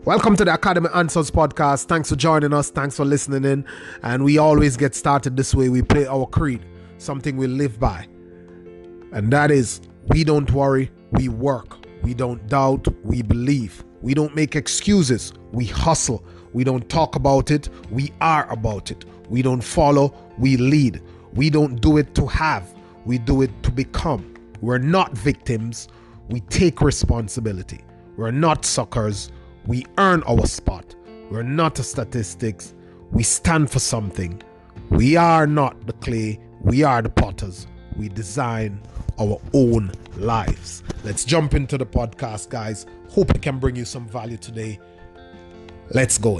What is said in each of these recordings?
Welcome to the Academy Answers podcast. Thanks for joining us. Thanks for listening in. And we always get started this way. We play our creed, something we live by. And that is, we don't worry, we work. We don't doubt, we believe. We don't make excuses, we hustle. We don't talk about it, we are about it. We don't follow, we lead. We don't do it to have, we do it to become. We're not victims, we take responsibility. We're not suckers, we earn our spot. We're not a statistics, we stand for something. We are not the clay, we are the potters. We design our own lives. Let's jump into the podcast, guys. Hope it can bring you some value today. Let's go.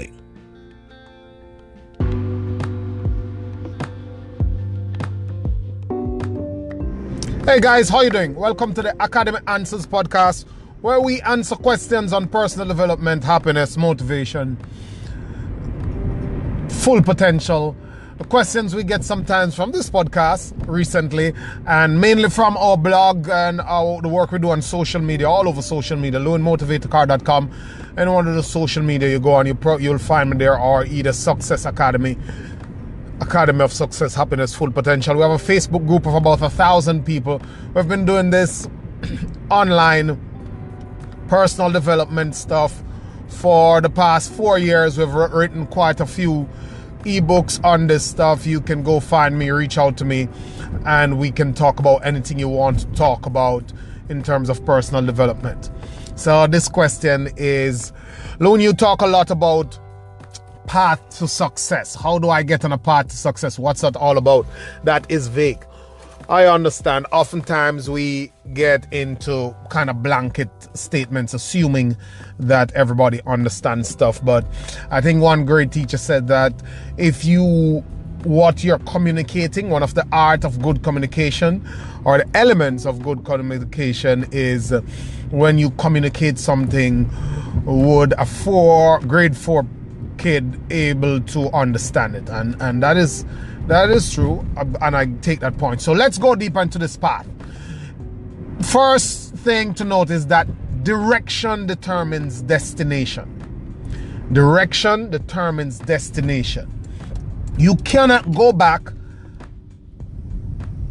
Hey guys, how you doing? Welcome to the Academy Answers podcast, where we answer questions on personal development, happiness, motivation, full potential. The questions we get sometimes from this podcast recently, and mainly from our blog and the work we do on social media, all over social media, loanmotivatorcar.com. And one of the social media you go on, you'll find me there, or either Success Academy of Success, Happiness, Full Potential. We have a Facebook group of about 1,000 people. We've been doing this online personal development stuff for the past 4 years. We've written quite a few ebooks on this stuff. You can go find me, reach out to me, and we can talk about anything you want to talk about in terms of personal development. So this question is, Loan, you talk a lot about path to success. How do I get on a path to success? What's that all about? That is vague. I understand. Oftentimes we get into kind of blanket statements, assuming that everybody understands stuff. But I think one great teacher said that what you're communicating, one of the art of good communication, or the elements of good communication, is when you communicate something, would a grade 4 kid able to understand it? And that is true, and I take that point. So let's go deeper into this path. First thing to note is that direction determines destination. Direction determines destination. You cannot go back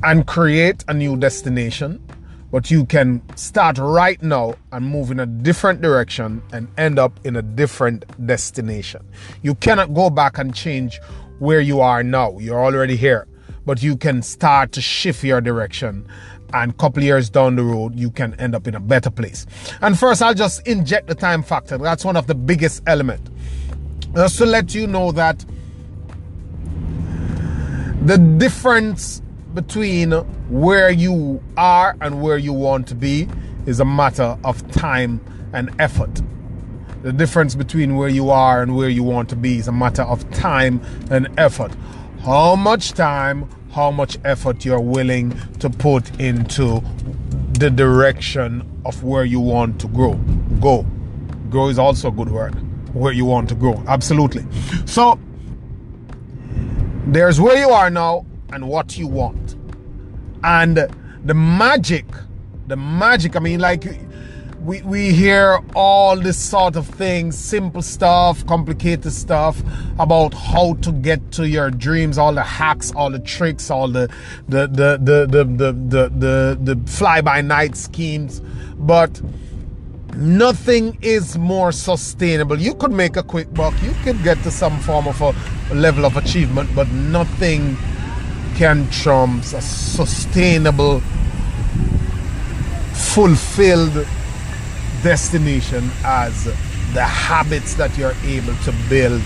and create a new destination, but you can start right now and move in a different direction and end up in a different destination. You cannot go back and change where you are now. You're already here, but you can start to shift your direction, and a couple years down the road, you can end up in a better place. And first, I'll just inject the time factor. That's one of the biggest elements. Just to let you know that the difference between where you are and where you want to be is a matter of time and effort. The difference between where you are and where you want to be is a matter of time and effort. How much time, how much effort you're willing to put into the direction of where you want to grow. Grow is also a good word. Where you want to grow. Absolutely. So there's where you are now and what you want. And the magic, I mean, like, we hear all this sort of things, simple stuff, complicated stuff about how to get to your dreams, all the hacks, all the tricks, all the fly-by-night schemes, but nothing is more sustainable. You could make a quick buck, you could get to some form of a level of achievement, but nothing can trump a sustainable, fulfilled destination as the habits that you're able to build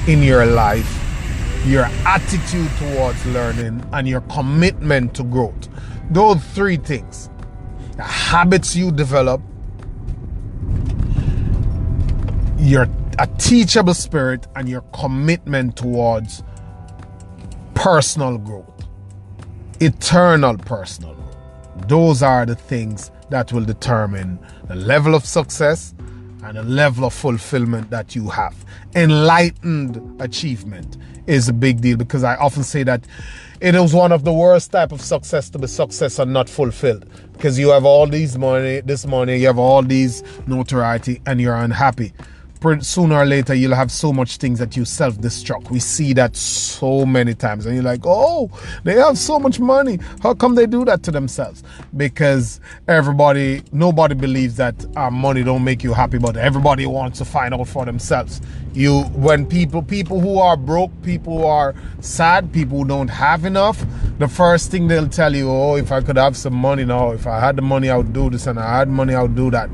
in your life, your attitude towards learning, and your commitment to growth. Those three things: the habits you develop, a teachable spirit, and your commitment towards personal growth, eternal personal growth. Those are the things that will determine the level of success and the level of fulfillment that you have. Enlightened achievement is a big deal, because I often say that it is one of the worst type of success to be success and not fulfilled, because you have all this money, you have all these notoriety, and you're unhappy. Sooner or later, you'll have so much things that you self-destruct. We see that so many times, and you're like, oh, they have so much money. How come they do that to themselves? Because nobody believes that money don't make you happy, but everybody wants to find out for themselves. When people who are broke, people who are sad, people who don't have enough, the first thing they'll tell you, oh, if I could have some money now, if I had the money, I would do this, and I had money, I would do that.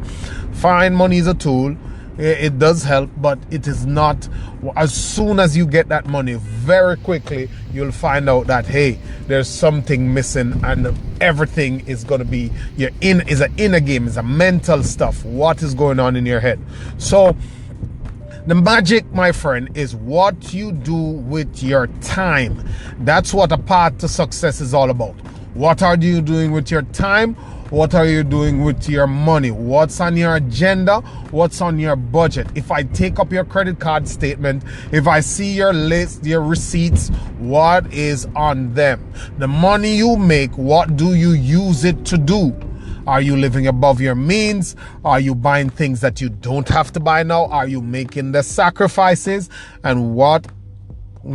Fine, money is a tool. It does help, but it is not. As soon as you get that money, very quickly you'll find out that, hey, there's something missing, and everything is going to be is an inner game, is a mental stuff. What is going on in your head? So the magic, my friend, is what you do with your time. That's what a path to success is all about. What are you doing with your time? What are you doing with your money? What's on your agenda? What's on your budget? If I take up your credit card statement, if I see your list, your receipts, what is on them? The money you make, what do you use it to do? Are you living above your means? Are you buying things that you don't have to buy now? Are you making the sacrifices? And what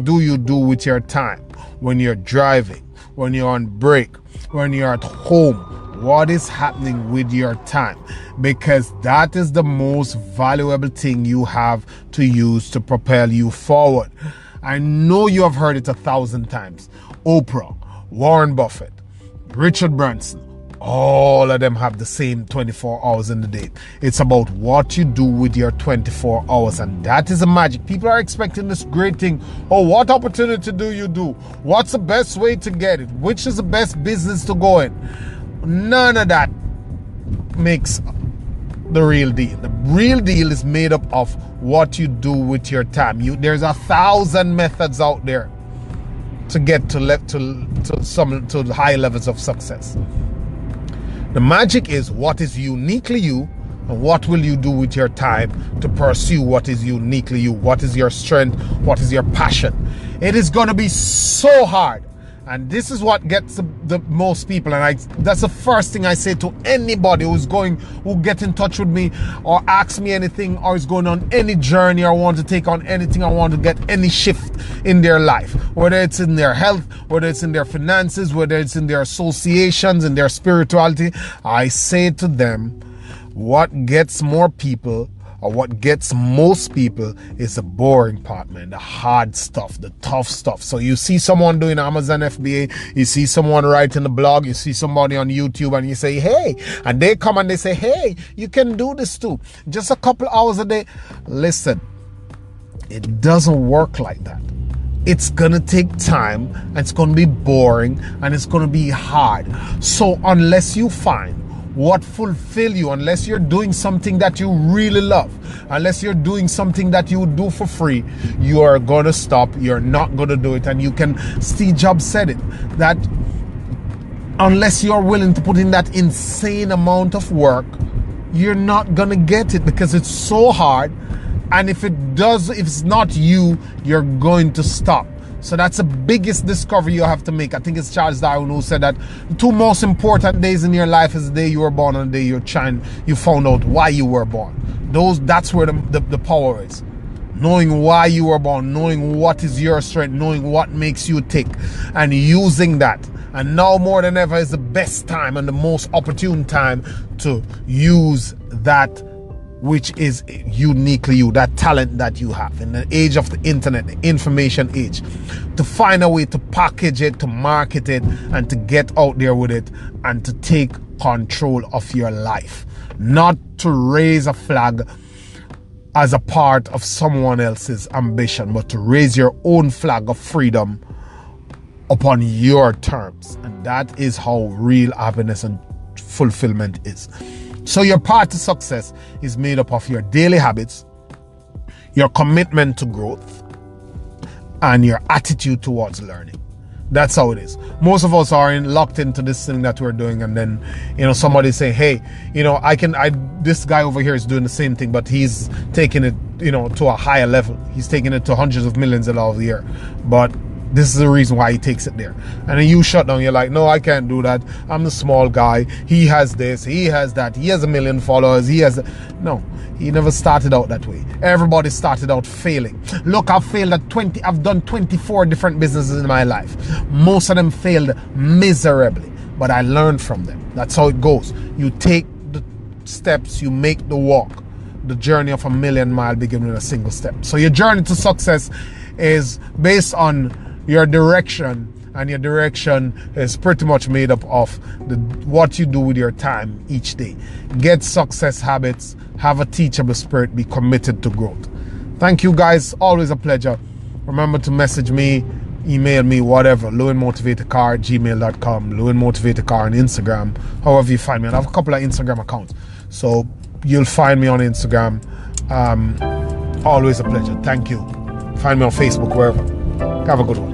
do you do with your time when you're driving, when you're on break, when you're at home? What is happening with your time? Because that is the most valuable thing you have to use to propel you forward. I know you have heard it 1,000 times. Oprah, Warren Buffett, Richard Branson, all of them have the same 24 hours in the day. It's about what you do with your 24 hours, and that is the magic. People are expecting this great thing. Oh, what opportunity do you do? What's the best way to get it? Which is the best business to go in? None of that makes the real deal. The real deal is made up of what you do with your time. There's 1,000 methods out there to get to high levels of success. The magic is what is uniquely you, and what will you do with your time to pursue what is uniquely you. What is your strength? What is your passion? It is going to be so hard. And this is what gets the most people, and that's the first thing I say to anybody who get in touch with me or asks me anything, or is going on any journey, or want to take on anything, or want to get any shift in their life, whether it's in their health, whether it's in their finances, whether it's in their associations, in their spirituality. I say to them, what gets more people, or what gets most people, is the boring part, man, the hard stuff, the tough stuff. So you see someone doing Amazon FBA, you see someone writing a blog, you see somebody on YouTube, and you say, hey, and they come and they say, hey, you can do this too. Just a couple hours a day. Listen, it doesn't work like that. It's gonna take time, and it's gonna be boring, and it's gonna be hard. So unless you find what fulfill you, unless you're doing something that you really love, unless you're doing something that you would do for free, you are gonna stop. You're not gonna do it. And Steve Jobs said it, that unless you're willing to put in that insane amount of work, you're not gonna get it, because it's so hard. And if it's not you, you're going to stop. So that's the biggest discovery you have to make. I think it's Charles Darwin who said that the two most important days in your life is the day you were born and the day you found out why you were born. That's where the power is. Knowing why you were born, knowing what is your strength, knowing what makes you tick, and using that. And now more than ever is the best time and the most opportune time to use that which is uniquely you, that talent that you have. In the age of the internet, the information age, to find a way to package it, to market it, and to get out there with it, and to take control of your life. Not to raise a flag as a part of someone else's ambition, but to raise your own flag of freedom upon your terms. And that is how real happiness and fulfillment is. So your path to success is made up of your daily habits, your commitment to growth, and your attitude towards learning. That's how it is. Most of us are locked into this thing that we're doing, and then, you know, somebody say, hey, you know, this guy over here is doing the same thing, but he's taking it, you know, to a higher level. He's taking it to hundreds of millions of dollars a year. But this is the reason why he takes it there. And then you shut down, you're like, no, I can't do that. I'm the small guy. He has this, he has that, he has 1 million followers, he has... No, he never started out that way. Everybody started out failing. Look, I've done 24 different businesses in my life. Most of them failed miserably, but I learned from them. That's how it goes. You take the steps, you make the walk. The journey of 1,000,000 miles begins with a single step. So your journey to success is based on your direction, and your direction is pretty much made up of what you do with your time each day. Get success habits, have a teachable spirit, be committed to growth. Thank you guys, always a pleasure. Remember to message me, email me, whatever, LewinMotivatorCar@gmail.com, LewinMotivatorCar on Instagram, however you find me. I have a couple of Instagram accounts, so you'll find me on Instagram. Always a pleasure. Thank you. Find me on Facebook, wherever. Have a good one.